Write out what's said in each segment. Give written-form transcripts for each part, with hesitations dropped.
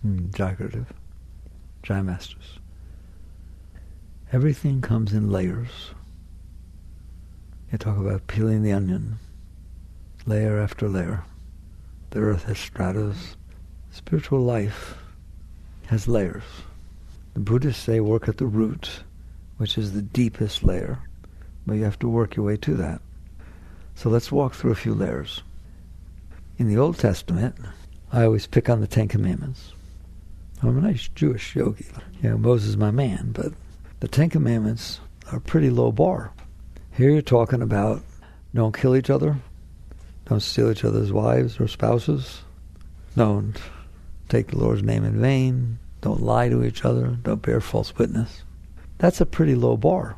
Jai Gurudev, Jai Masters. Everything comes in layers. You talk about peeling the onion, layer after layer. The earth has stratas. Spiritual life has layers. The Buddhists say work at the root, which is the deepest layer, but you have to work your way to that. So let's walk through a few layers. In the Old Testament, I always pick on the Ten Commandments. I'm a nice Jewish yogi. Moses is my man, but the Ten Commandments are a pretty low bar. Here you're talking about don't kill each other, don't steal each other's wives or spouses, don't take the Lord's name in vain, don't lie to each other, don't bear false witness. That's a pretty low bar.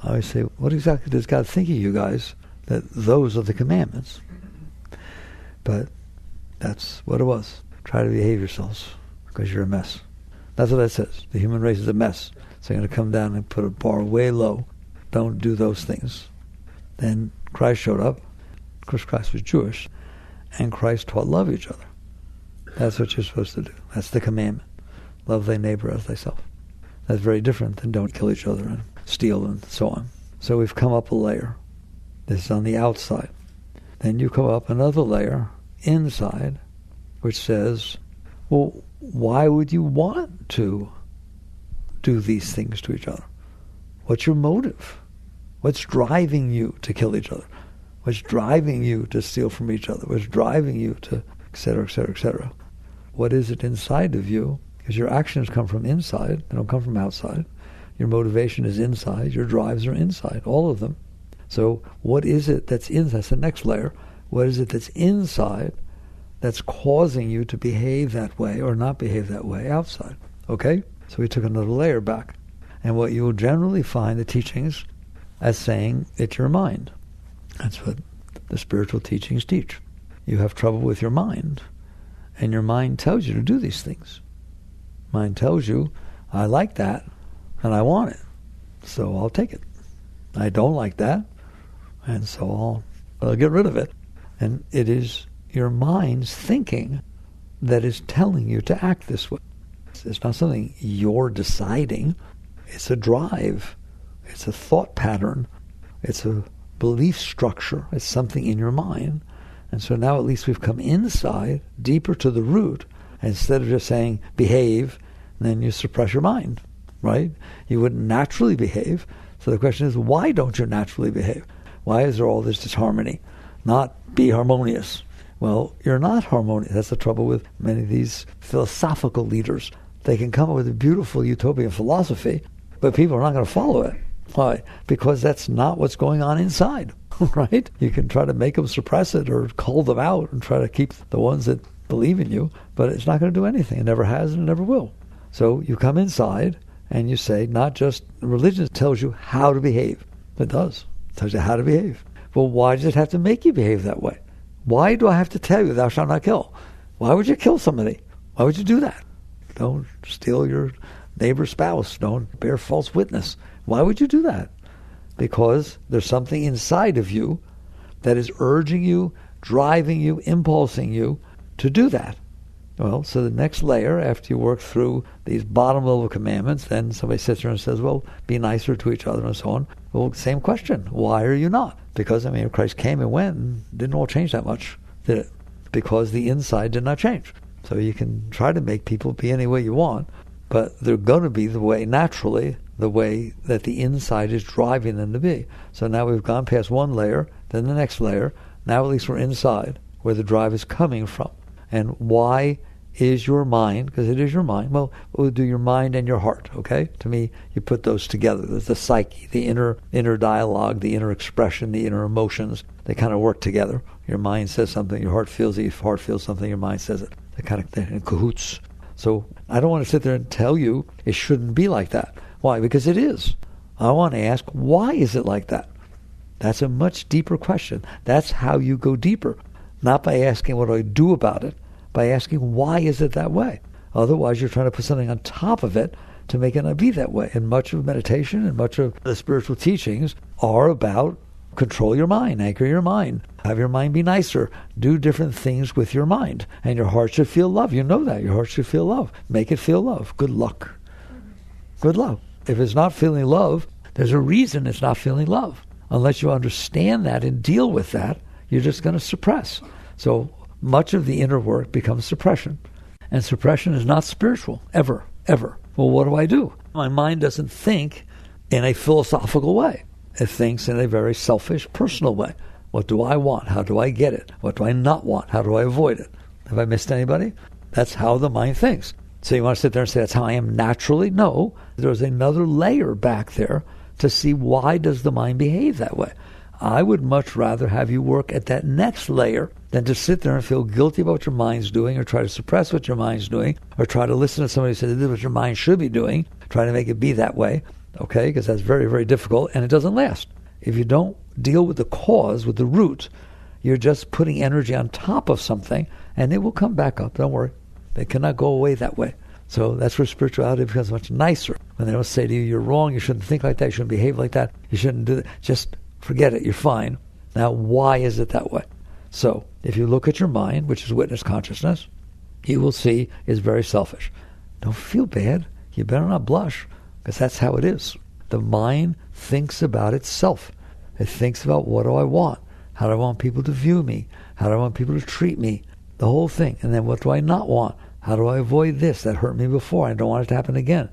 I always say, what exactly does God think of you guys that those are the commandments? But that's what it was. Try to behave yourselves because you're a mess. That's what that says. The human race is a mess. So you're going to come down and put a bar way low. Don't do those things. Then Christ showed up. Of course, Christ was Jewish. And Christ taught love each other. That's what you're supposed to do. That's the commandment. Love thy neighbor as thyself. That's very different than don't kill each other and steal and so on. So we've come up a layer. This is on the outside. Then you come up another layer inside, which says, well, why would you want to do these things to each other? What's your motive? What's driving you to kill each other? What's driving you to steal from each other? What's driving you to, et cetera, et cetera, et cetera? What is it inside of you? Because your actions come from inside, they don't come from outside. Your motivation is inside, your drives are inside, all of them. So what is it that's inside? That's the next layer. What is it that's inside that's causing you to behave that way or not behave that way outside? Okay? So we took another layer back. And what you will generally find the teachings as saying, it's your mind. That's what the spiritual teachings teach. You have trouble with your mind, and your mind tells you to do these things. Mind tells you, I like that, and I want it, so I'll take it. I don't like that, and so I'll get rid of it. And it is your mind's thinking that is telling you to act this way. It's not something you're deciding. It's a drive. It's a thought pattern. It's a belief structure. It's something in your mind. And so now at least we've come inside, deeper to the root, instead of just saying, behave, and then you suppress your mind, right? You wouldn't naturally behave. So the question is, why don't you naturally behave? Why is there all this disharmony? Not be harmonious. Well, you're not harmonious. That's the trouble with many of these philosophical leaders. They can come up with a beautiful utopian philosophy, but people are not going to follow it. Why? Because that's not what's going on inside, right? You can try to make them suppress it or cull them out and try to keep the ones that believe in you, but it's not going to do anything. It never has and it never will. So you come inside and you say, not just religion tells you how to behave. It does. It tells you how to behave. Well, why does it have to make you behave that way? Why do I have to tell you thou shalt not kill? Why would you kill somebody? Why would you do that? Don't steal your neighbor's spouse. Don't bear false witness. Why would you do that? Because there's something inside of you that is urging you, driving you, impulsing you to do that. Well, so the next layer, after you work through these bottom level commandments, then somebody sits there and says, well, be nicer to each other and so on. Well, same question. Why are you not? Because, Christ came and went and didn't all change that much, did it? Because the inside did not change. So you can try to make people be any way you want, but they're going to be the way, naturally, the way that the inside is driving them to be. So now we've gone past one layer, then the next layer. Now at least we're inside, where the drive is coming from. And why is your mind, because it is your mind, well, we'll do your mind and your heart, okay? To me, you put those together. There's the psyche, the inner dialogue, the inner expression, the inner emotions. They kind of work together. Your mind says something, your heart feels it. Your heart feels something, your mind says it. They're in cahoots. So I don't want to sit there and tell you it shouldn't be like that. Why? Because it is. I want to ask, why is it like that? That's a much deeper question. That's how you go deeper. Not by asking what do I do about it, by asking why is it that way? Otherwise you're trying to put something on top of it to make it not be that way. And much of meditation and much of the spiritual teachings are about Control your mind, anchor your mind, have your mind be nicer, do different things with your mind. And your heart should feel love. You know that. Your heart should feel love. Make it feel love. Good luck. Good luck. If it's not feeling love, there's a reason it's not feeling love. Unless you understand that and deal with that, you're just going to suppress. So much of the inner work becomes suppression. And suppression is not spiritual, ever, ever. Well, what do I do? My mind doesn't think in a philosophical way. It thinks in a very selfish, personal way. What do I want? How do I get it? What do I not want? How do I avoid it? Have I missed anybody? That's how the mind thinks. So you want to sit there and say, that's how I am naturally? No. There's another layer back there to see why does the mind behave that way. I would much rather have you work at that next layer than to sit there and feel guilty about what your mind's doing, or try to suppress what your mind's doing, or try to listen to somebody who says, this is what your mind should be doing, try to make it be that way, okay? Because that's very, very difficult, and it doesn't last. If you don't deal with the cause, with the root, you're just putting energy on top of something, and it will come back up. Don't worry. It cannot go away that way. So that's where spirituality becomes much nicer. When they don't say to you, you're wrong, you shouldn't think like that, you shouldn't behave like that, you shouldn't do that. Just forget it, you're fine. Now, why is it that way? So, if you look at your mind, which is witness consciousness, you will see it's very selfish. Don't feel bad. You better not blush, because that's how it is. The mind thinks about itself. It thinks about, what do I want? How do I want people to view me? How do I want people to treat me? The whole thing. And then what do I not want? How do I avoid this? That hurt me before. I don't want it to happen again.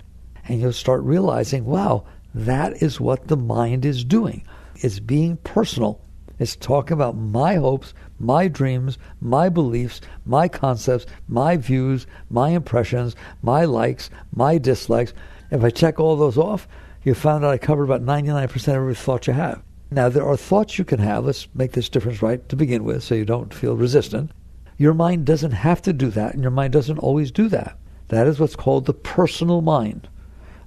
And you'll start realizing, wow, that is what the mind is doing. It's being personal. It's talking about my hopes, my dreams, my beliefs, my concepts, my views, my impressions, my likes, my dislikes. If I check all those off, you found out I covered about 99% of every thought you have. Now, there are thoughts you can have. Let's make this difference right to begin with so you don't feel resistant. Your mind doesn't have to do that, and your mind doesn't always do that. That is what's called the personal mind.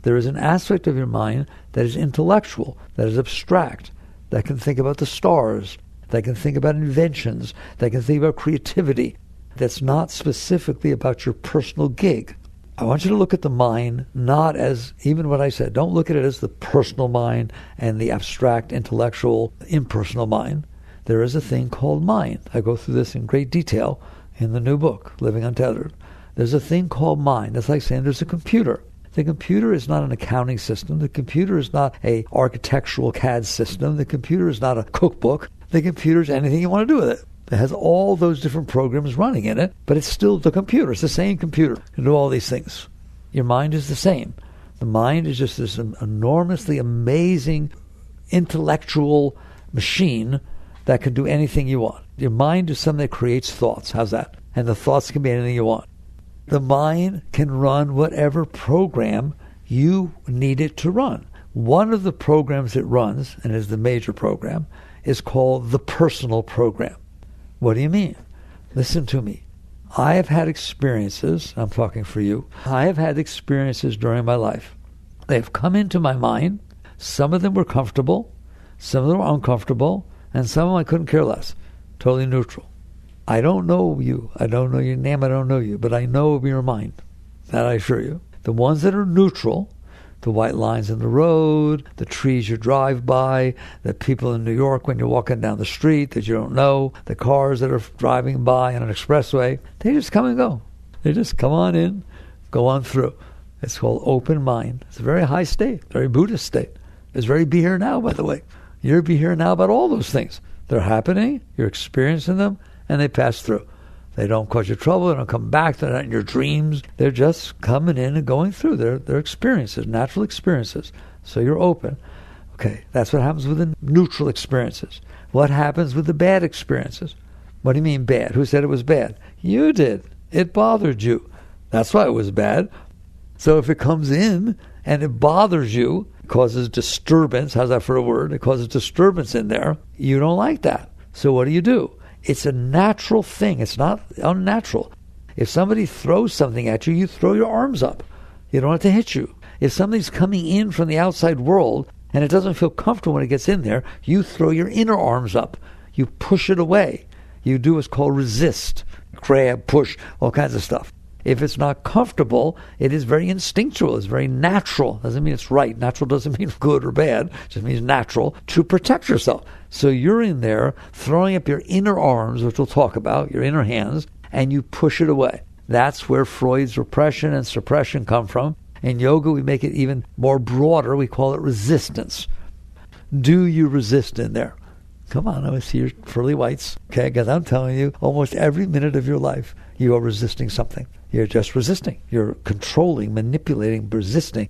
There is an aspect of your mind that is intellectual, that is abstract, that can think about the stars, that can think about inventions, that can think about creativity, that's not specifically about your personal gig. I want you to look at the mind not as, even what I said, don't look at it as the personal mind and the abstract, intellectual, impersonal mind. There is a thing called mind. I go through this in great detail in the new book, Living Untethered. There's a thing called mind. That's like saying there's a computer. The computer is not an accounting system. The computer is not an architectural CAD system. The computer is not a cookbook. The computer is anything you want to do with it. It has all those different programs running in it, but it's still the computer. It's the same computer. It can do all these things. Your mind is the same. The mind is just this enormously amazing intellectual machine that can do anything you want. Your mind is something that creates thoughts. How's that? And the thoughts can be anything you want. The mind can run whatever program you need it to run. One of the programs it runs, and is the major program, is called the personal program. What do you mean? Listen to me. I have had experiences, I'm talking for you, I have had experiences during my life. They have come into my mind. Some of them were comfortable, some of them were uncomfortable, and some of them I couldn't care less. Totally neutral. I don't know you. I don't know your name. I don't know you. But I know of your mind. That I assure you. The ones that are neutral, the white lines in the road, the trees you drive by, the people in New York when you're walking down the street that you don't know, the cars that are driving by on an expressway, they just come and go. They just come on in, go on through. It's called open mind. It's a very high state, very Buddhist state. It's very be here now, by the way. You're be here now about all those things. They're happening, you're experiencing them, and they pass through. They don't cause you trouble, they don't come back, they're not in your dreams. They're just coming in and going through. They're experiences, natural experiences. So you're open. Okay, that's what happens with the neutral experiences. What happens with the bad experiences? What do you mean bad? Who said it was bad? You did. It bothered you. That's why it was bad. So if it comes in and it bothers you, it causes disturbance, how's that for a word? It causes disturbance in there, you don't like that. So what do? It's a natural thing. It's not unnatural. If somebody throws something at you, you throw your arms up. You don't have to hit you. If something's coming in from the outside world and it doesn't feel comfortable when it gets in there, you throw your inner arms up. You push it away. You do what's called resist, grab, push, all kinds of stuff. If it's not comfortable, it is very instinctual. It's very natural. Doesn't mean it's right. Natural doesn't mean good or bad. It just means natural to protect yourself. So you're in there throwing up your inner arms, which we'll talk about, your inner hands, and you push it away. That's where Freud's repression and suppression come from. In yoga, we make it even more broader. We call it resistance. Do you resist in there? Come on, I see your pearly whites. Okay, because I'm telling you, almost every minute of your life, you are resisting something. You're just resisting. You're controlling, manipulating, resisting.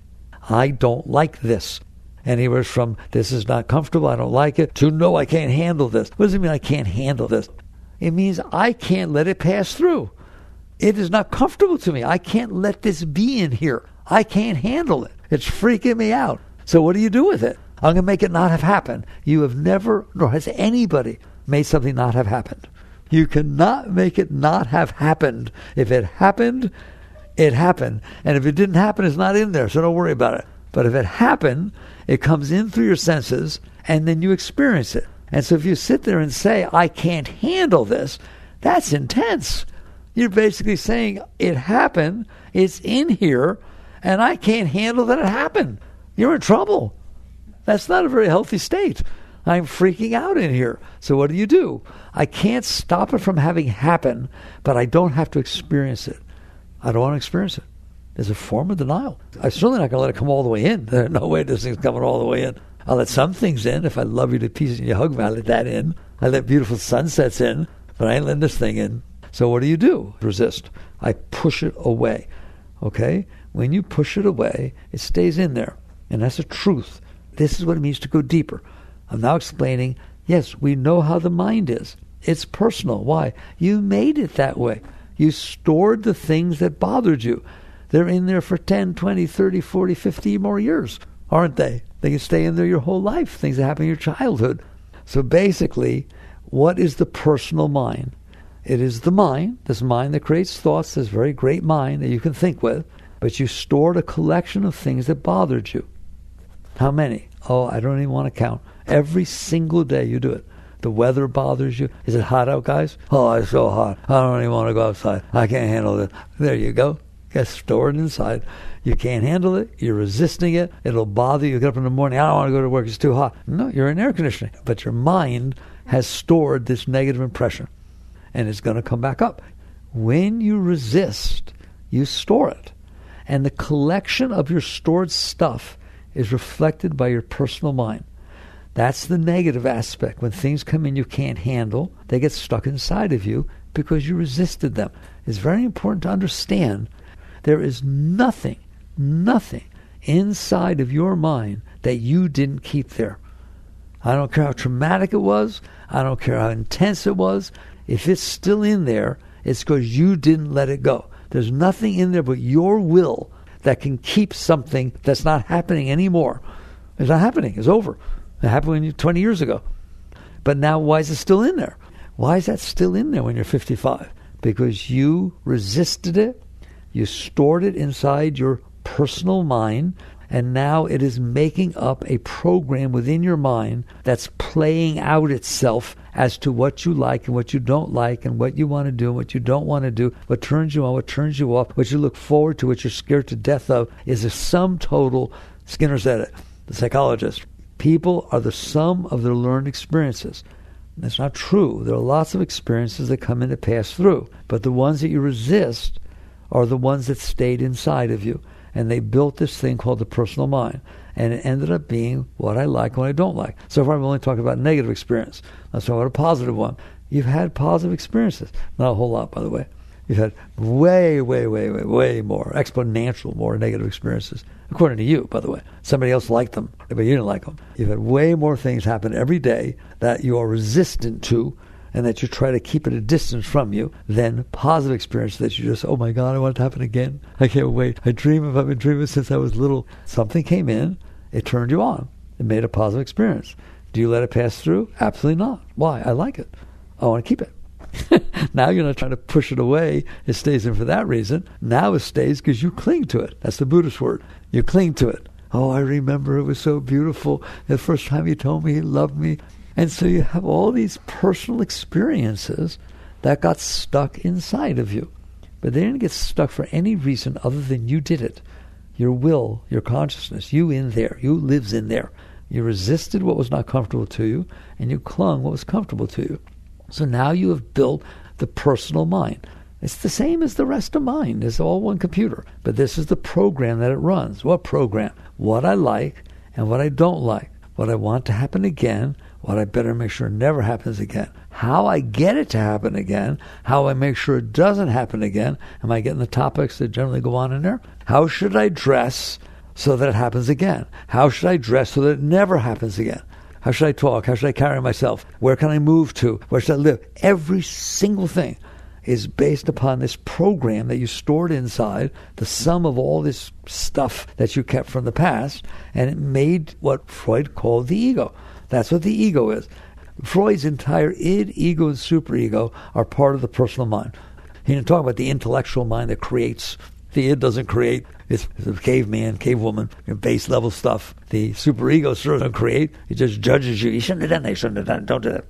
I don't like this. Anywhere from, this is not comfortable, I don't like it, to, no, I can't handle this. What does it mean I can't handle this? It means I can't let it pass through. It is not comfortable to me. I can't let this be in here. I can't handle it. It's freaking me out. So what do you do with it? I'm going to make it not have happened. You have never, nor has anybody, made something not have happened. You cannot make it not have happened. If it happened, it happened. And if it didn't happen, it's not in there, so don't worry about it. But if it happened, it comes in through your senses, and then you experience it. And so if you sit there and say, I can't handle this, that's intense. You're basically saying, it happened, it's in here, and I can't handle that it happened. You're in trouble. That's not a very healthy state. I'm freaking out in here. So what do? I can't stop it from having happened, but I don't have to experience it. I don't want to experience it. There's a form of denial. I'm certainly not going to let it come all the way in. There's no way this thing's coming all the way in. I'll let some things in. If I love you to pieces and you hug me, I let that in. I let beautiful sunsets in, but I ain't letting this thing in. So what do? Resist. I push it away. Okay? When you push it away, it stays in there. And that's the truth. This is what it means to go deeper. I'm now explaining, yes, we know how the mind is. It's personal. Why? You made it that way. You stored the things that bothered you. They're in there for 10, 20, 30, 40, 50 more years, aren't they? They can stay in there your whole life, things that happen in your childhood. So basically, what is the personal mind? It is the mind, this mind that creates thoughts, this very great mind that you can think with, but you stored a collection of things that bothered you. How many? Oh, I don't even want to count. Every single day you do it. The weather bothers you. Is it hot out, guys? Oh, it's so hot. I don't even want to go outside. I can't handle it. There you go. It's stored inside. You can't handle it. You're resisting it. It'll bother you. You get up in the morning. I don't want to go to work. It's too hot. No, you're in air conditioning. But your mind has stored this negative impression. And it's going to come back up. When you resist, you store it. And the collection of your stored stuff is reflected by your personal mind. That's the negative aspect. When things come in you can't handle, they get stuck inside of you because you resisted them. It's very important to understand there is nothing inside of your mind that you didn't keep there. I don't care how traumatic it was. I don't care how intense it was. If it's still in there, it's because you didn't let it go. There's nothing in there but your will that can keep something that's not happening anymore. It's not happening. It's over. It happened 20 years ago. But now why is it still in there? Why is that still in there when you're 55? Because you resisted it. You stored it inside your personal mind. And now it is making up a program within your mind that's playing out itself as to what you like and what you don't like and what you want to do and what you don't want to do, what turns you on, what turns you off, what you look forward to, what you're scared to death of, is a sum total. Skinner said it, the psychologist. People are the sum of their learned experiences. That's not true. There are lots of experiences that come in to pass through, but the ones that you resist are the ones that stayed inside of you. And they built this thing called the personal mind. And it ended up being what I like and what I don't like. So far, I've only talked about negative experience. Let's talk about a positive one. You've had positive experiences. Not a whole lot, by the way. You've had way more, exponential more negative experiences. According to you, by the way. Somebody else liked them, but you didn't like them. You've had way more things happen every day that you are resistant to and that you try to keep at a distance from you, than positive experiences that you just, oh my God, I want it to happen again. I can't wait. I've been dreaming since I was little. Something came in, it turned you on. It made a positive experience. Do you let it pass through? Absolutely not. Why? I like it. I want to keep it. Now you're not trying to push it away. It stays in for that reason. Now it stays because you cling to it. That's the Buddhist word. You cling to it. Oh, I remember it was so beautiful. The first time he told me he loved me. And so you have all these personal experiences that got stuck inside of you. But they didn't get stuck for any reason other than you did it. Your will, your consciousness, you in there, you lives in there. You resisted what was not comfortable to you, and you clung what was comfortable to you. So now you have built the personal mind. It's the same as the rest of mind. It's all one computer. But this is the program that it runs. What program? What I like and what I don't like. What I want to happen again, what I better make sure never happens again. How I get it to happen again, how I make sure it doesn't happen again. Am I getting the topics that generally go on in there? How should I dress so that it happens again? How should I dress so that it never happens again? How should I talk? How should I carry myself? Where can I move to? Where should I live? Every single thing is based upon this program that you stored inside, the sum of all this stuff that you kept from the past, and it made what Freud called the ego. That's what the ego is. Freud's entire id, ego, and superego are part of the personal mind. He didn't talk about the intellectual mind that creates. The id doesn't create. It's a caveman, cavewoman, base level stuff. The superego sure doesn't create. It just judges you. You shouldn't have done that. You shouldn't have done it. Don't do that.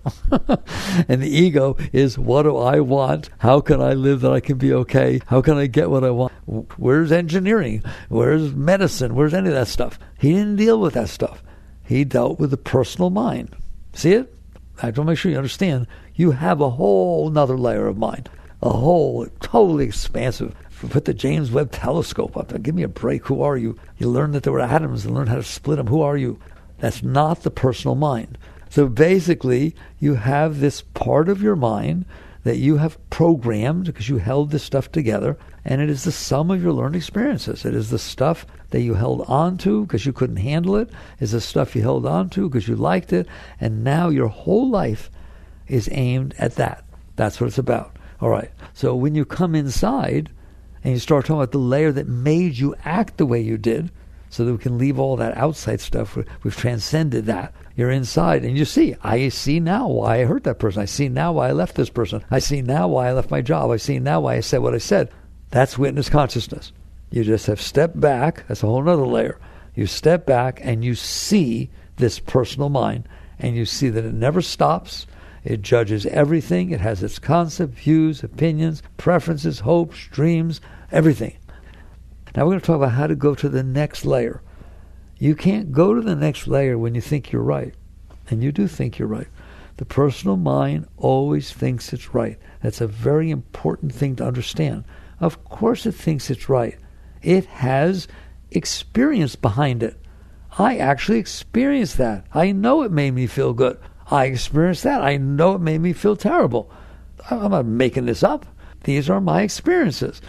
And the ego is, what do I want? How can I live that I can be okay? How can I get what I want? Where's engineering? Where's medicine? Where's any of that stuff? He didn't deal with that stuff. He dealt with the personal mind. See it? I have to make sure you understand. You have a whole nother layer of mind. A whole, totally expansive. Put the James Webb telescope up there. Give me a break. Who are you? You learned that there were atoms and learned how to split them. Who are you? That's not the personal mind. So basically, you have this part of your mind that you have programmed because you held this stuff together, and it is the sum of your learned experiences. It is the stuff that you held on to because you couldn't handle it. It's the stuff you held on to because you liked it, and now your whole life is aimed at that. That's what it's about. All right. So when you come inside and you start talking about the layer that made you act the way you did, so that we can leave all that outside stuff. We've transcended that. You're inside and you see, I see now why I hurt that person. I see now why I left this person. I see now why I left my job. I see now why I said what I said. That's witness consciousness. You just have stepped back. That's a whole other layer. You step back and you see this personal mind, and you see that it never stops. It judges everything. It has its concept, views, opinions, preferences, hopes, dreams, everything. Now we're going to talk about how to go to the next layer. You can't go to the next layer when you think you're right. And you do think you're right. The personal mind always thinks it's right. That's a very important thing to understand. Of course it thinks it's right. It has experience behind it. I actually experienced that. I know it made me feel good. I experienced that. I know it made me feel terrible. I'm not making this up. These are my experiences.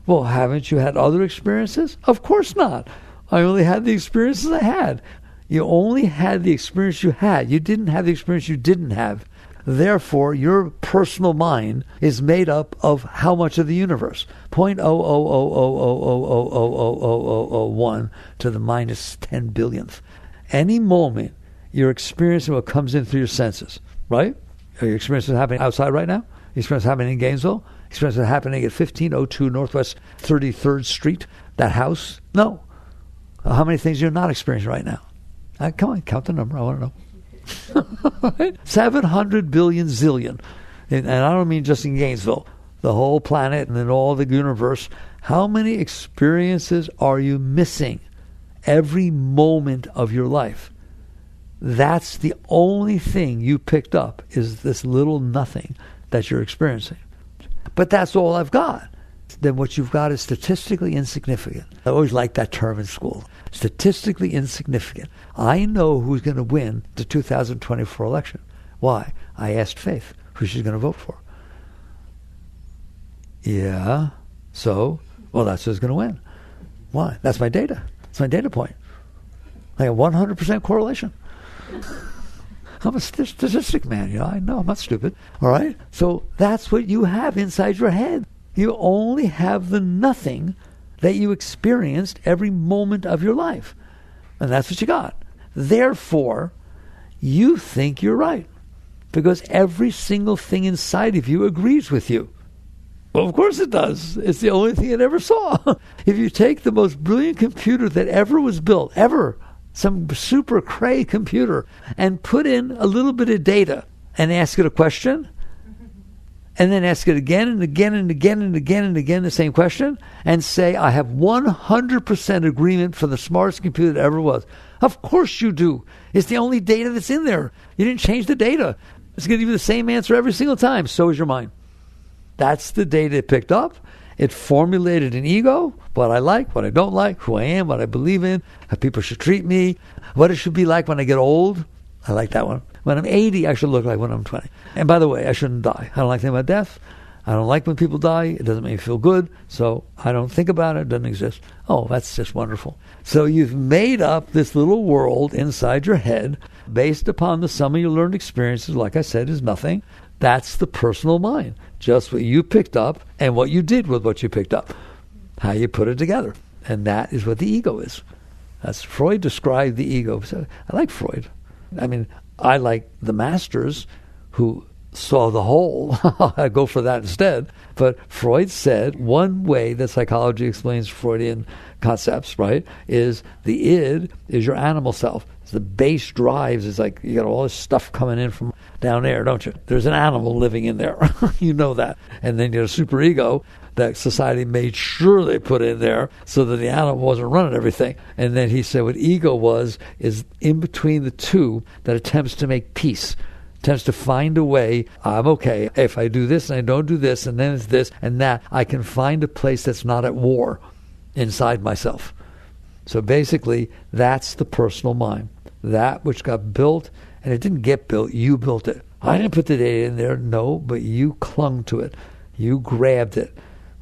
Well, haven't you had other experiences? Of course not. I only had the experiences I had. You only had the experience you had. You didn't have the experience you didn't have. Therefore, your personal mind is made up of how much of the universe? 0.00000000001 to the minus 10 billionth. Any moment, you're experiencing what comes in through your senses, right? Are you experiencing what's happening outside right now? You experience what's happening in Gainesville? Experience what's happening at 1502 Northwest 33rd Street? That house? No. How many things you're not experiencing right now? Come on, count the number. I want to know. 700 billion zillion. And I don't mean just in Gainesville. The whole planet and then all the universe. How many experiences are you missing every moment of your life? That's the only thing you picked up, is this little nothing that you're experiencing. But that's all I've got. Then what you've got is statistically insignificant. I always liked that term in school. Statistically insignificant. I know who's going to win the 2024 election. Why? I asked Faith who she's going to vote for. Yeah. So, well, that's who's going to win. Why? That's my data. That's my data point. I got 100% correlation. I'm a statistic man, you know. I know, I'm not stupid. All right? So that's what you have inside your head. You only have the nothing that you experienced every moment of your life. And that's what you got. Therefore, you think you're right. Because every single thing inside of you agrees with you. Well, of course it does. It's the only thing it ever saw. If you take the most brilliant computer that ever was built, ever, some super cray computer, and put in a little bit of data and ask it a question, and then ask it again and again and again and again and again, the same question, and say, I have 100% agreement for the smartest computer that ever was. Of course you do. It's the only data that's in there. You didn't change the data. It's going to give you the same answer every single time. So is your mind. That's the data it picked up. It formulated an ego, what I like, what I don't like, who I am, what I believe in, how people should treat me, what it should be like when I get old. I like that one. When I'm 80, I should look like when I'm 20. And by the way, I shouldn't die. I don't like thinking about death. I don't like when people die. It doesn't make me feel good. So I don't think about it. It doesn't exist. Oh, that's just wonderful. So you've made up this little world inside your head based upon the sum of your learned experiences. Like I said, is nothing. That's the personal mind. Just what you picked up and what you did with what you picked up. How you put it together. And that is what the ego is. That's Freud described the ego. So I like Freud. I mean, I like the masters who saw the whole. I go for that instead. But Freud said one way that psychology explains Freudian concepts, right, is the id is your animal self. It's the base drives. It's like you got all this stuff coming in from down there, don't you? There's an animal living in there. You know that. And then you have a superego that society made sure they put in there so that the animal wasn't running everything. And then he said what ego is in between the two that attempts to make peace, attempts to find a way. I'm okay. If I do this and I don't do this and then it's this and that, I can find a place that's not at war inside myself. So basically, that's the personal mind. That which got built, and it didn't get built, you built it. I didn't put the data in there, no, but you clung to it. You grabbed it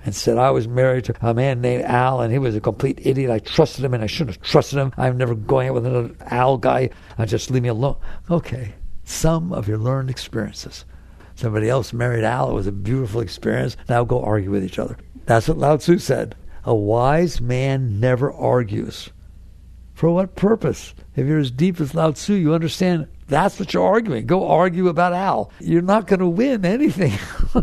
and said, I was married to a man named Al, and he was a complete idiot. I trusted him, and I shouldn't have trusted him. I'm never going out with another Al guy. Just leave me alone. Okay, some of your learned experiences. Somebody else married Al. It was a beautiful experience. Now go argue with each other. That's what Lao Tzu said. A wise man never argues. For what purpose? If you're as deep as Lao Tzu, you understand that's what you're arguing. Go argue about Al. You're not going to win anything.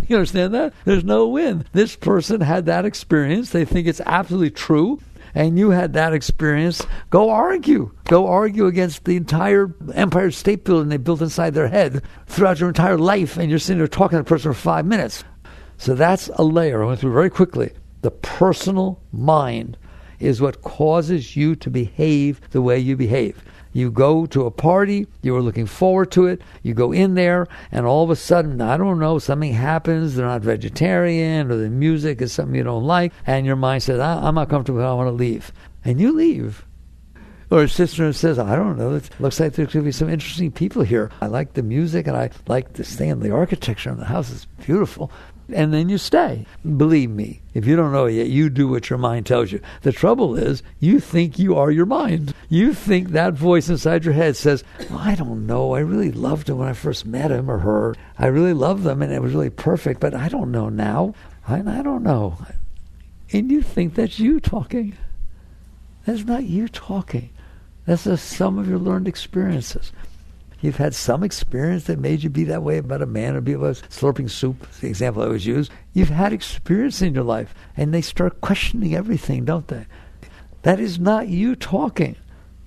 You understand that? There's no win. This person had that experience. They think it's absolutely true. And you had that experience. Go argue. Go argue against the entire Empire State Building they built inside their head throughout your entire life. And you're sitting there talking to the person for 5 minutes. So that's a layer. I went through very quickly. The personal mind is what causes you to behave the way you behave. You go to a party, you were looking forward to it, you go in there, and all of a sudden, I don't know, something happens, they're not vegetarian, or the music is something you don't like, and your mind says, I'm not comfortable, I want to leave. And you leave. Or a sister says, I don't know, it looks like there's going to be some interesting people here. I like the music, and I like this thing, and the architecture in the house is beautiful. And then you stay. Believe me, if you don't know it yet, you do what your mind tells you. The trouble is, you think you are your mind. You think that voice inside your head says, I don't know, I really loved him when I first met him or her. I really loved them and it was really perfect, but I don't know now. I don't know. And you think that's you talking. That's not you talking. That's the sum of your learned experiences. You've had some experience that made you be that way about a man or be about slurping soup. It's the example I always use. You've had experience in your life, and they start questioning everything, don't they? That is not you talking.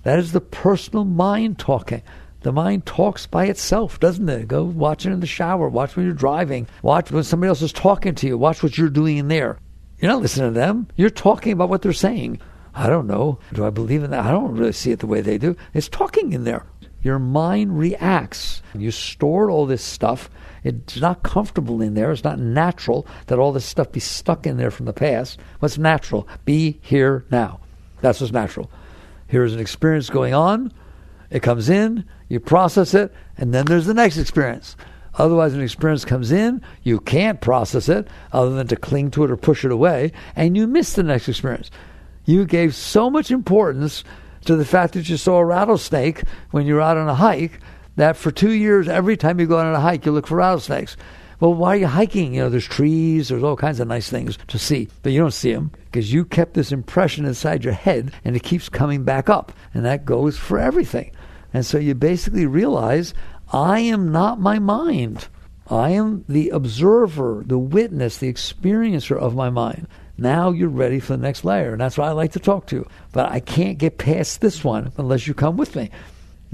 That is the personal mind talking. The mind talks by itself, doesn't it? Go watch it in the shower. Watch when you're driving. Watch when somebody else is talking to you. Watch what you're doing in there. You're not listening to them. You're talking about what they're saying. I don't know. Do I believe in that? I don't really see it the way they do. It's talking in there. Your mind reacts. You stored all this stuff. It's not comfortable in there. It's not natural that all this stuff be stuck in there from the past. What's natural? Be here now. That's what's natural. Here's an experience going on. It comes in. You process it. And then there's the next experience. Otherwise, when an experience comes in, you can't process it other than to cling to it or push it away. And you miss the next experience. You gave so much importance to the fact that you saw a rattlesnake when you were out on a hike, that for 2 years, every time you go out on a hike, you look for rattlesnakes. Well, why are you hiking? You know, there's trees, there's all kinds of nice things to see, but you don't see them because you kept this impression inside your head, and it keeps coming back up, and that goes for everything. And so you basically realize, I am not my mind. I am the observer, the witness, the experiencer of my mind. Now you're ready for the next layer, and that's why I like to talk to you. But I can't get past this one unless you come with me.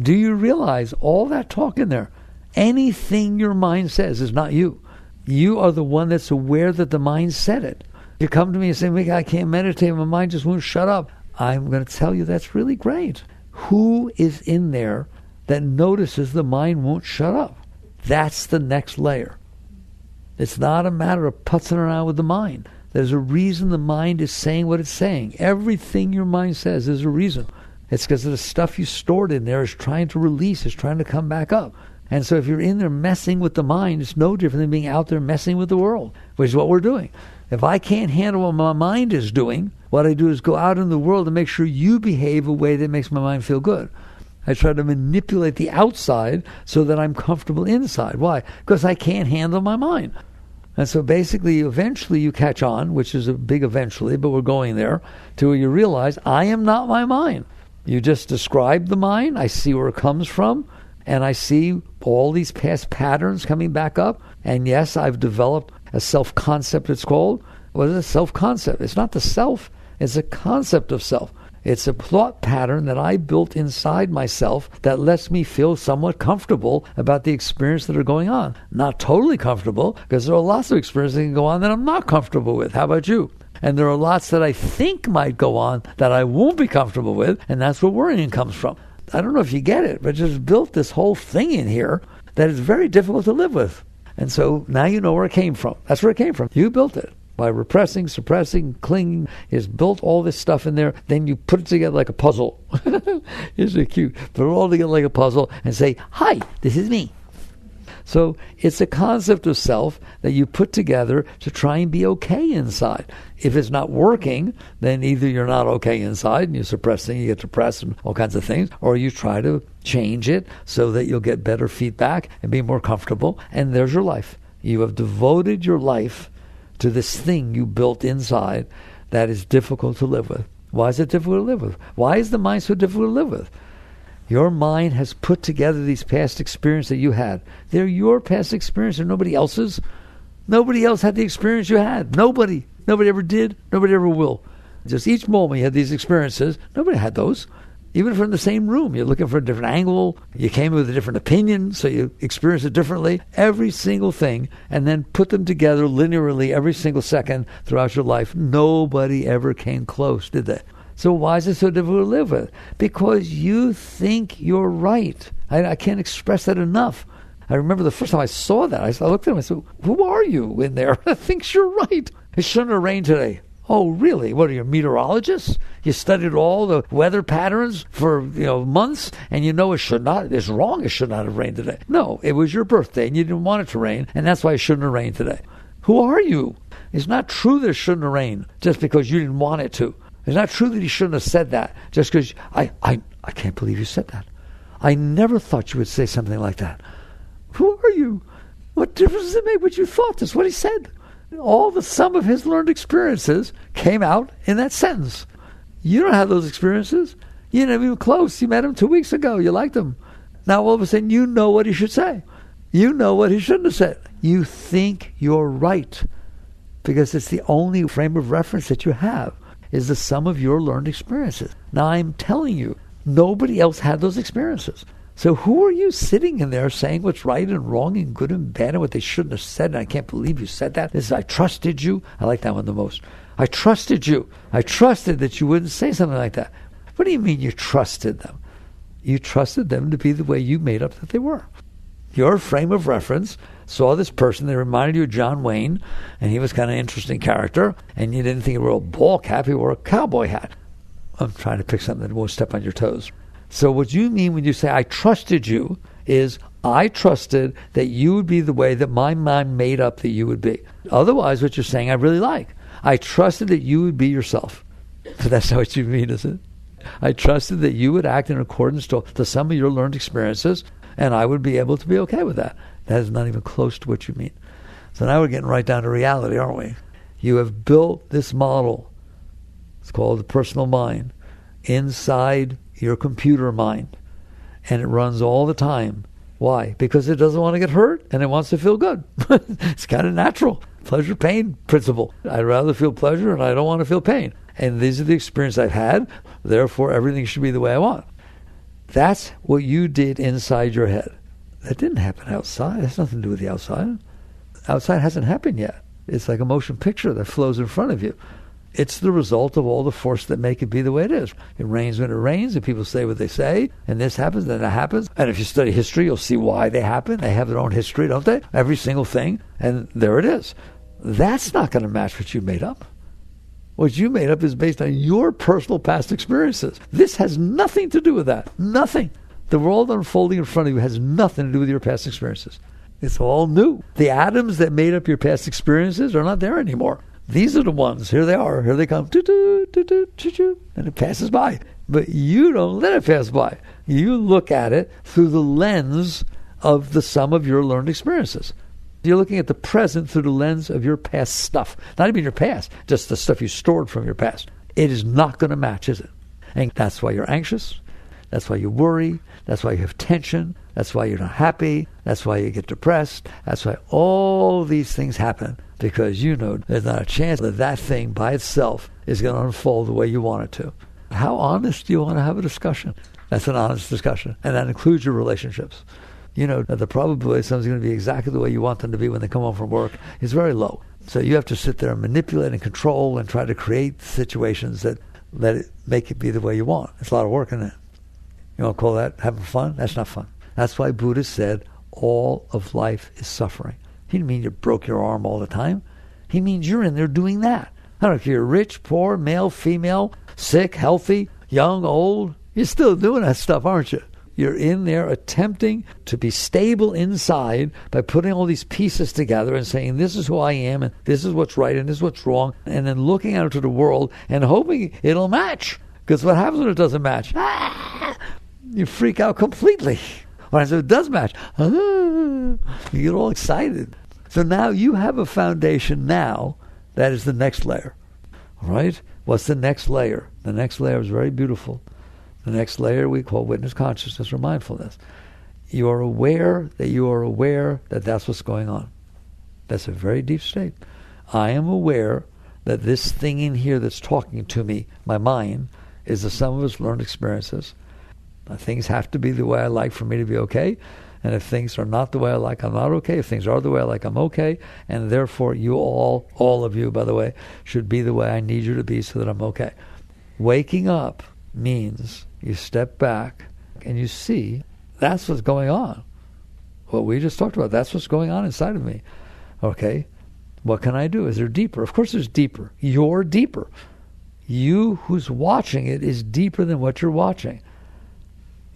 Do you realize all that talk in there? Anything your mind says is not you. You are the one that's aware that the mind said it. You come to me and say, Mick, I can't meditate, my mind just won't shut up. I'm going to tell you that's really great. Who is in there that notices the mind won't shut up? That's the next layer. It's not a matter of putzing around with the mind. There's a reason the mind is saying what it's saying. Everything your mind says, there's a reason. It's because of the stuff you stored in there is trying to release, is trying to come back up. And so if you're in there messing with the mind, it's no different than being out there messing with the world, which is what we're doing. If I can't handle what my mind is doing, what I do is go out in the world and make sure you behave a way that makes my mind feel good. I try to manipulate the outside so that I'm comfortable inside. Why? Because I can't handle my mind. And so basically, eventually you catch on, which is a big eventually, but we're going there, to where you realize, I am not my mind. You just describe the mind, I see where it comes from, and I see all these past patterns coming back up. And yes, I've developed a self-concept, it's called. What is a self-concept? It's not the self, it's a concept of self. It's a thought pattern that I built inside myself that lets me feel somewhat comfortable about the experience that are going on. Not totally comfortable, because there are lots of experiences that can go on that I'm not comfortable with. How about you? And there are lots that I think might go on that I won't be comfortable with, and that's where worrying comes from. I don't know if you get it, but just built this whole thing in here that is very difficult to live with. And so now you know where it came from. That's where it came from. You built it. By repressing, suppressing, clinging, is built all this stuff in there. Then you put it together like a puzzle. Isn't it cute? Put it all together like a puzzle and say, hi, this is me. So it's a concept of self that you put together to try and be okay inside. If it's not working, then either you're not okay inside and you're suppressing, you get depressed and all kinds of things, or you try to change it so that you'll get better feedback and be more comfortable. And there's your life. You have devoted your life to this thing you built inside that is difficult to live with. Why is it difficult to live with? Why is the mind so difficult to live with? Your mind has put together these past experiences that you had. They're your past experiences, they're nobody else's. Nobody else had the experience you had. Nobody. Nobody ever did. Nobody ever will. Just each moment you had these experiences. Nobody had those. Even if we're in the same room, you're looking for a different angle, you came with a different opinion, so you experience it differently. Every single thing, and then put them together linearly every single second throughout your life. Nobody ever came close, did they? So why is it so difficult to live with? Because you think you're right. I can't express that enough. I remember the first time I saw that, I looked at him and I said, who are you in there that thinks you're right? It shouldn't have rained today. Oh, really? What are you, a meteorologist? You studied all the weather patterns for months, and you know it should not. It's wrong. It should not have rained today. No, it was your birthday, and you didn't want it to rain, and that's why it shouldn't have rained today. Who are you? It's not true that it shouldn't have rained just because you didn't want it to. It's not true that he shouldn't have said that just because I can't believe you said that. I never thought you would say something like that. Who are you? What difference does it make what you thought? That's what he said. All the sum of his learned experiences came out in that sentence. You don't have those experiences. You didn't even close. You met him 2 weeks ago. You liked him. Now all of a sudden you know what he should say. You know what he shouldn't have said. You think you're right because it's the only frame of reference that you have is the sum of your learned experiences. Now I'm telling you, nobody else had those experiences. So who are you sitting in there saying what's right and wrong and good and bad and what they shouldn't have said? And I can't believe you said that. This is, I trusted you. I like that one the most. I trusted you. I trusted that you wouldn't say something like that. What do you mean you trusted them? You trusted them to be the way you made up that they were. Your frame of reference saw this person that reminded you of John Wayne, and he was kind of an interesting character, and you didn't think he wore a ball cap, he wore a cowboy hat. I'm trying to pick something that won't step on your toes. So what you mean when you say, I trusted you, is I trusted that you would be the way that my mind made up that you would be. Otherwise, what you're saying, I really like. I trusted that you would be yourself. But that's not what you mean, is it? I trusted that you would act in accordance to some of your learned experiences, and I would be able to be okay with that. That is not even close to what you mean. So now we're getting right down to reality, aren't we? You have built this model. It's called the personal mind inside your computer mind, and it runs all the time. Why? Because it doesn't want to get hurt and it wants to feel good. It's kind of natural. Pleasure pain principle. I'd rather feel pleasure and I don't want to feel pain, and these are the experiences I've had, therefore everything should be the way I want. That's what you did inside your head. That didn't happen outside. It has nothing to do with the outside. outside hasn't happened yet. It's like a motion picture that flows in front of you. It's the result of all the force that make it be the way it is. It rains when it rains, and people say what they say, and this happens, and that happens. And if you study history, you'll see why they happen. They have their own history, don't they? Every single thing, and there it is. That's not going to match what you made up. What you made up is based on your personal past experiences. This has nothing to do with that. Nothing. The world unfolding in front of you has nothing to do with your past experiences. It's all new. The atoms that made up your past experiences are not there anymore. These are the ones. Here they are. Here they come. And it passes by. But you don't let it pass by. You look at it through the lens of the sum of your learned experiences. You're looking at the present through the lens of your past stuff. Not even your past, just the stuff you stored from your past. It is not going to match, is it? And that's why you're anxious. That's why you worry. That's why you have tension. That's why you're not happy. That's why you get depressed. That's why all these things happen, because you know there's not a chance that that thing by itself is going to unfold the way you want it to. How honest do you want to have a discussion? That's an honest discussion, and that includes your relationships. You know that the probability someone's going to be exactly the way you want them to be when they come home from work is very low. So you have to sit there and manipulate and control and try to create situations that let it make it be the way you want. It's a lot of work, isn't it? You want to call that having fun? That's not fun. That's why Buddha said all of life is suffering. He didn't mean you broke your arm all the time. He means you're in there doing that. I don't know if you're rich, poor, male, female, sick, healthy, young, old. You're still doing that stuff, aren't you? You're in there attempting to be stable inside by putting all these pieces together and saying, this is who I am, and this is what's right, and this is what's wrong, and then looking out into the world and hoping it'll match. Because what happens when it doesn't match? You freak out completely. When it does match, you get all excited. So now you have a foundation now that is the next layer. All right? What's the next layer? The next layer is very beautiful. The next layer we call witness consciousness or mindfulness. You are aware that that's what's going on. That's a very deep state. I am aware that this thing in here that's talking to me, my mind, is the sum of its learned experiences. Things have to be the way I like for me to be okay. And if things are not the way I like, I'm not okay. If things are the way I like, I'm okay. And therefore, you all of you, by the way, should be the way I need you to be so that I'm okay. Waking up means you step back and you see that's what's going on. What we just talked about, that's what's going on inside of me. Okay, what can I do? Is there deeper? Of course there's deeper. You're deeper. You who's watching it is deeper than what you're watching.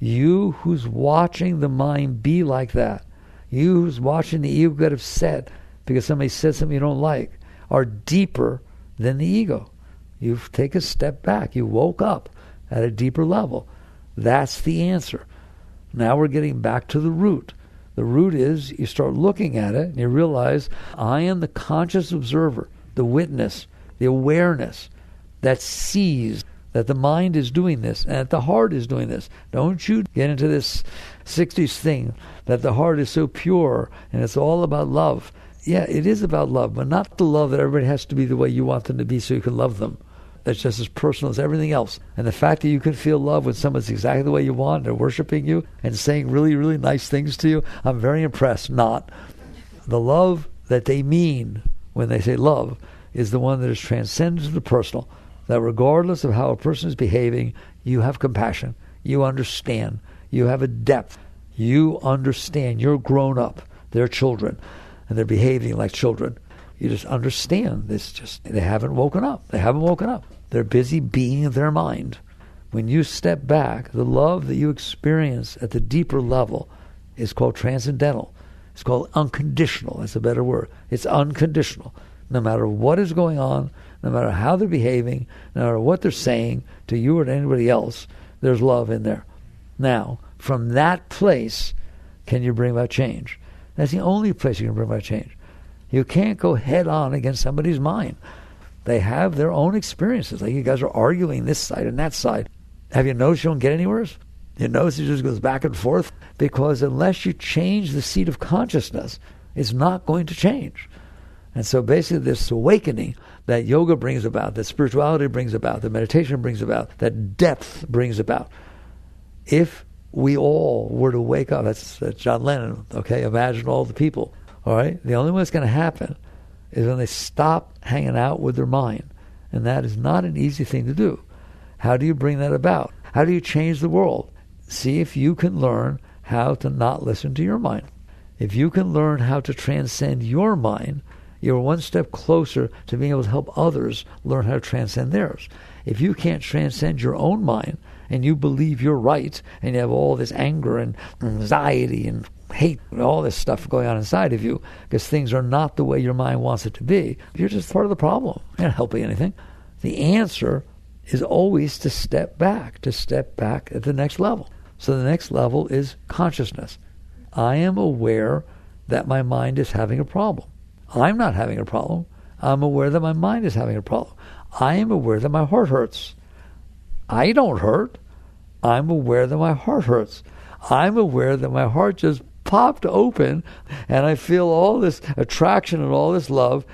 You who's watching the mind be like that, you who's watching the ego get upset because somebody said something you don't like, are deeper than the ego. You take a step back. You woke up at a deeper level. That's the answer. Now we're getting back to the root. The root is you start looking at it and you realize I am the conscious observer, the witness, the awareness that sees that the mind is doing this and that the heart is doing this. Don't you get into this 60s thing that the heart is so pure and it's all about love. Yeah, it is about love, but not the love that everybody has to be the way you want them to be so you can love them. That's just as personal as everything else. And the fact that you can feel love when someone's exactly the way you want, they're worshiping you and saying really, really nice things to you, I'm very impressed. Not. The love that they mean when they say love is the one that is transcendent to the personal. That regardless of how a person is behaving, you have compassion. You understand. You have a depth. You understand. You're grown up. They're children. And they're behaving like children. You just understand. They haven't woken up. They haven't woken up. They're busy being their mind. When you step back, the love that you experience at the deeper level is called transcendental. It's called unconditional. That's a better word. It's unconditional. No matter what is going on, no matter how they're behaving, no matter what they're saying to you or to anybody else, there's love in there. Now, from that place, can you bring about change? That's the only place you can bring about change. You can't go head on against somebody's mind. They have their own experiences. Like you guys are arguing this side and that side. Have you noticed you don't get anywhere? You notice it just goes back and forth? Because unless you change the seat of consciousness, it's not going to change. And so basically this awakening that yoga brings about, that spirituality brings about, that meditation brings about, that depth brings about. If we all were to wake up, that's John Lennon, okay, imagine all the people All right? The only way it's going to happen is when they stop hanging out with their mind. And that is not an easy thing to do. How do you bring that about? How do you change the world? See if you can learn how to not listen to your mind. If you can learn how to transcend your mind, you're one step closer to being able to help others learn how to transcend theirs. If you can't transcend your own mind, and you believe you're right, and you have all this anger and anxiety and hate and all this stuff going on inside of you, because things are not the way your mind wants it to be, you're just part of the problem. You're not helping anything. The answer is always to step back at the next level. So the next level is consciousness. I am aware that my mind is having a problem. I'm not having a problem. I'm aware that my mind is having a problem. I am aware that my heart hurts. I don't hurt. I'm aware that my heart hurts. I'm aware that my heart just popped open and I feel all this attraction and all this love.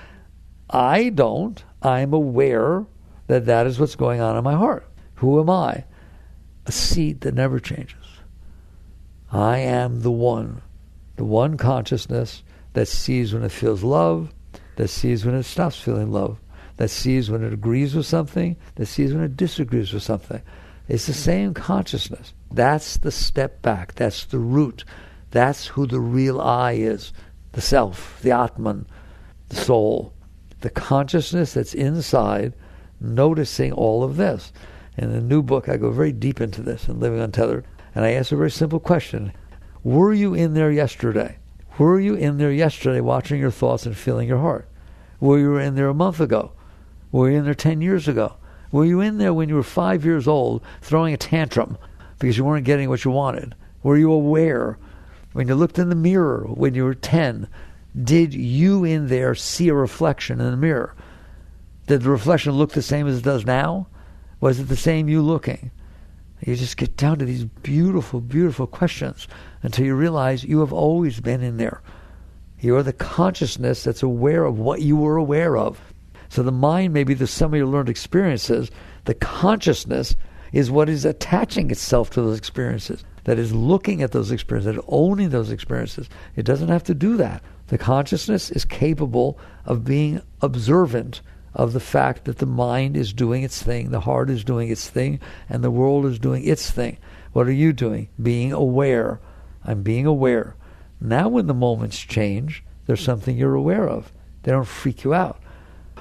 I don't. I'm aware that that is what's going on in my heart. Who am I? A seed that never changes. I am the one consciousness that sees when it feels love, that sees when it stops feeling love, that sees when it agrees with something, that sees when it disagrees with something. It's the same consciousness. That's the step back. That's the root. That's who the real I is. The self, the Atman, the soul. The consciousness that's inside, noticing all of this. In the new book, I go very deep into this in Living Untethered. And I ask a very simple question. Were you in there yesterday? Were you in there yesterday watching your thoughts and feeling your heart? Were you in there a month ago? Were you in there 10 years ago? Were you in there when you were 5 years old throwing a tantrum because you weren't getting what you wanted? Were you aware when you looked in the mirror when you were 10? Did you in there see a reflection in the mirror? Did the reflection look the same as it does now? Was it the same you looking? You just get down to these beautiful, beautiful questions until you realize you have always been in there. You are the consciousness that's aware of what you were aware of. So the mind may be the sum of your learned experiences. The consciousness is what is attaching itself to those experiences, that is looking at those experiences, that is owning those experiences. It doesn't have to do that. The consciousness is capable of being observant of the fact that the mind is doing its thing, the heart is doing its thing, and the world is doing its thing. What are you doing? Being aware. I'm being aware. Now when the moments change, there's something you're aware of. They don't freak you out.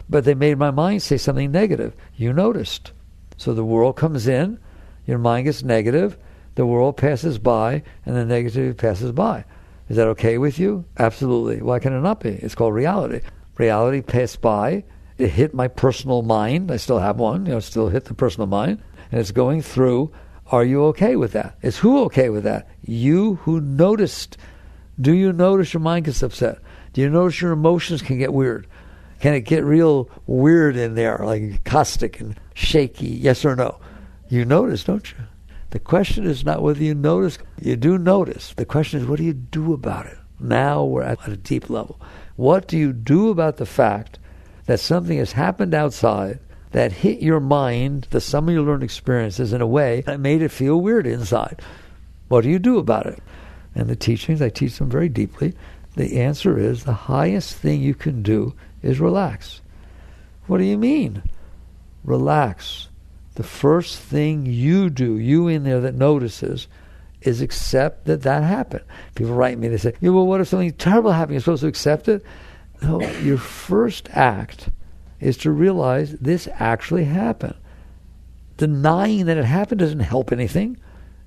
But they made my mind say something negative. You noticed. So the world comes in, your mind gets negative, the world passes by, and the negativity passes by. Is that okay with you? Absolutely. Why can it not be? It's called reality. Reality passed by. It hit my personal mind. I still have one. It still hit the personal mind. And it's going through. Are you okay with that? Is who okay with that? You who noticed. Do you notice your mind gets upset? Do you notice your emotions can get weird? Can it get real weird in there, like caustic and shaky? Yes or no? You notice, don't you? The question is not whether you notice. You do notice. The question is, what do you do about it? Now we're at a deep level. What do you do about the fact that something has happened outside that hit your mind, the sum of your learned experiences, in a way that made it feel weird inside? What do you do about it? And the teachings, I teach them very deeply. The answer is the highest thing you can do is relax. What do you mean? Relax. The first thing you do, you in there that notices, is accept that that happened. People write me, they say, yeah, well, what if something terrible happened? You're supposed to accept it? No, your first act is to realize this actually happened. Denying that it happened doesn't help anything.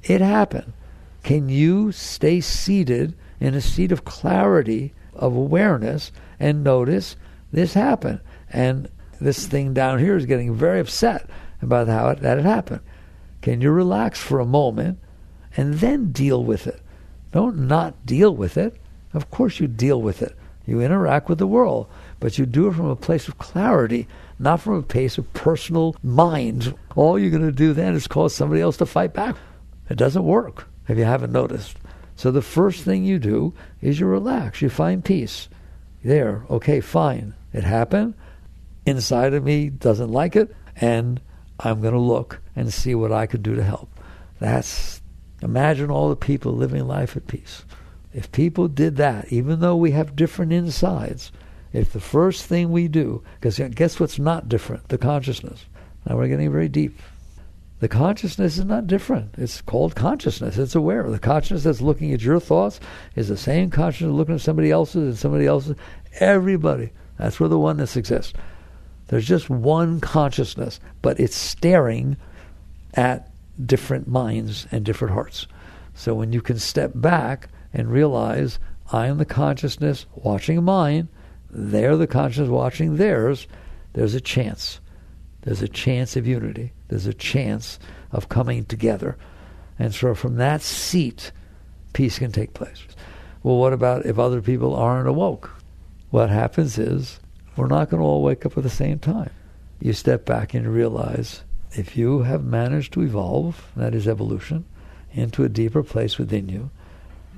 It happened. Can you stay seated in a seat of clarity, of awareness, and notice this happened? And this thing down here is getting very upset about how that it happened. Can you relax for a moment and then deal with it? Don't not deal with it. Of course you deal with it. You interact with the world, but you do it from a place of clarity, not from a place of personal mind. All you're going to do then is cause somebody else to fight back. It doesn't work if you haven't noticed. So the first thing you do is you relax. You find peace. There, okay, fine. It happened. Inside of me doesn't like it, and I'm going to look and see what I could do to help. Imagine all the people living life at peace. If people did that, even though we have different insides, if the first thing we do, because guess what's not different? The consciousness. Now we're getting very deep. The consciousness is not different. It's called consciousness. It's aware. The consciousness that's looking at your thoughts is the same consciousness looking at somebody else's and somebody else's. Everybody. That's where the oneness exists. There's just one consciousness, but it's staring at different minds and different hearts. So when you can step back and realize, I am the consciousness watching mine, they're the consciousness watching theirs, there's a chance. There's a chance of unity. There's a chance of coming together. And so from that seat, peace can take place. Well, what about if other people aren't awoke? What happens is, we're not going to all wake up at the same time. You step back and realize, if you have managed to evolve, that is evolution, into a deeper place within you,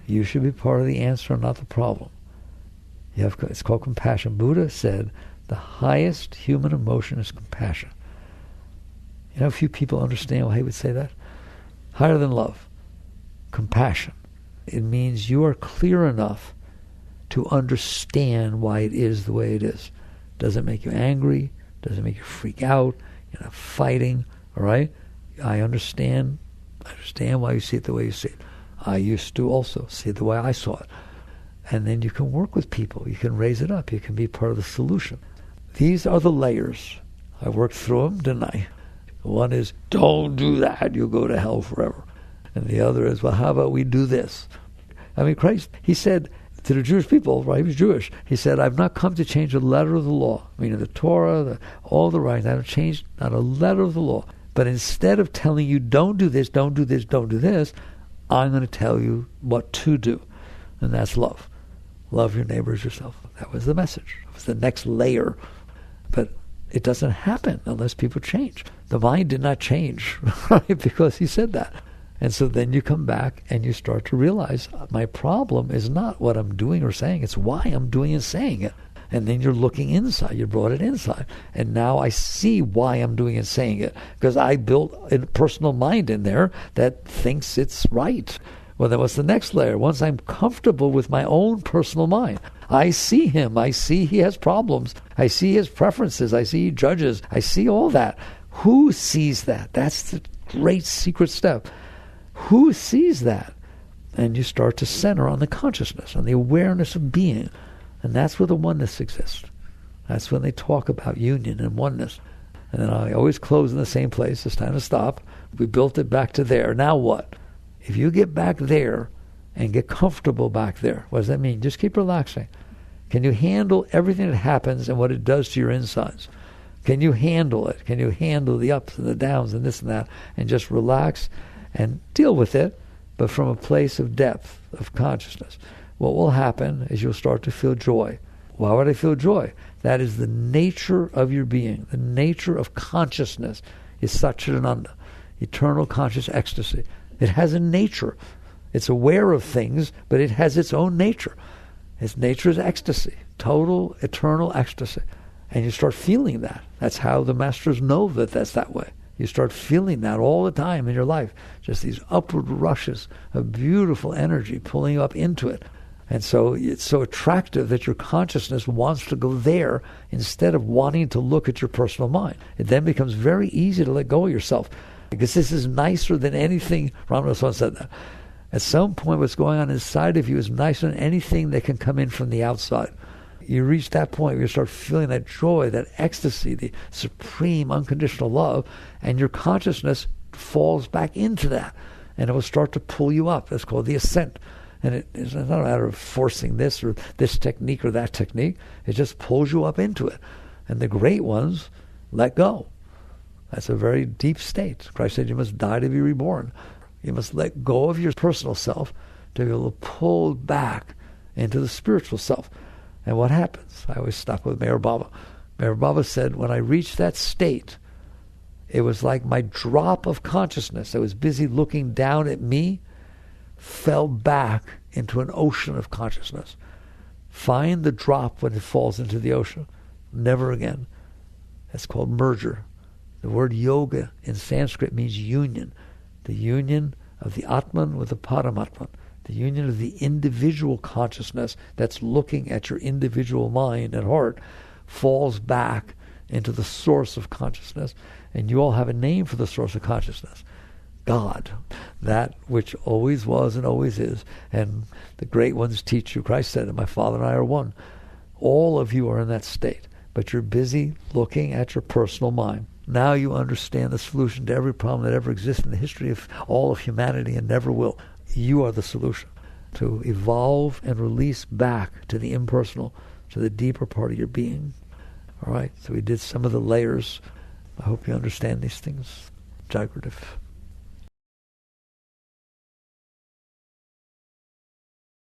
you should be part of the answer, not the problem. It's called compassion. Buddha said, the highest human emotion is compassion. You know, few people understand why he would say that. Higher than love. Compassion. It means you are clear enough to understand why it is the way it is. Doesn't make you angry. Doesn't make you freak out. You're not fighting. All right? I understand why you see it the way you see it. I used to also see it the way I saw it. And then you can work with people. You can raise it up. You can be part of the solution. These are the layers. I worked through them, didn't I? One is, don't do that. You'll go to hell forever. And the other is, well, how about we do this? I mean, Christ, he said to the Jewish people, right, he was Jewish, he said, I've not come to change a letter of the law. Meaning the Torah, all the writings. I haven't changed not a letter of the law. But instead of telling you, don't do this, don't do this, don't do this, I'm going to tell you what to do. And that's love. Love your neighbor as yourself. That was the message. It was the next layer. But it doesn't happen unless people change. The mind did not change, right? Because he said that. And so then you come back and you start to realize, my problem is not what I'm doing or saying, it's why I'm doing and saying it. And then you're looking inside. You brought it inside. And now I see why I'm doing and saying it. Because I built a personal mind in there that thinks it's right. Well, then what's the next layer? Once I'm comfortable with my own personal mind, I see him. I see he has problems. I see his preferences. I see he judges. I see all that. Who sees that? That's the great secret step. Who sees that? And you start to center on the consciousness, on the awareness of being. And that's where the oneness exists. That's when they talk about union and oneness. And then I always close in the same place. It's time to stop. We built it back to there. Now what? If you get back there and get comfortable back there, what does that mean? Just keep relaxing. Can you handle everything that happens and what it does to your insides? Can you handle it? Can you handle the ups and the downs and this and that? And just relax and deal with it, but from a place of depth, of consciousness. What will happen is you'll start to feel joy. Why would I feel joy? That is the nature of your being. The nature of consciousness is Satchidananda, eternal conscious ecstasy. It has a nature. It's aware of things, but it has its own nature. Its nature is ecstasy, total, eternal ecstasy. And you start feeling that. That's how the masters know that that's that way. You start feeling that all the time in your life. Just these upward rushes of beautiful energy pulling you up into it. And so it's so attractive that your consciousness wants to go there instead of wanting to look at your personal mind. It then becomes very easy to let go of yourself. Because this is nicer than anything. Ramana said that. At some point, what's going on inside of you is nicer than anything that can come in from the outside. You reach that point where you start feeling that joy, that ecstasy, the supreme unconditional love, and your consciousness falls back into that. And it will start to pull you up. That's called the ascent. And it's not a matter of forcing this or this technique or that technique. It just pulls you up into it. And the great ones let go. That's a very deep state. Christ said you must die to be reborn. You must let go of your personal self to be able to pull back into the spiritual self. And what happens? I always stop with Mayor Baba. Mayor Baba said, when I reached that state, it was like my drop of consciousness that was busy looking down at me fell back into an ocean of consciousness. Find the drop when it falls into the ocean. Never again. That's called merger. The word yoga in Sanskrit means union. The union of the Atman with the Paramatman. The union of the individual consciousness that's looking at your individual mind and heart falls back into the source of consciousness. And you all have a name for the source of consciousness. God, that which always was and always is. And the great ones teach you. Christ said, my Father and I are one. All of you are in that state, but you're busy looking at your personal mind. Now you understand the solution to every problem that ever existed in the history of all of humanity and never will. You are the solution to evolve and release back to the impersonal, to the deeper part of your being. All right, so we did some of the layers. I hope you understand these things. Jagrative.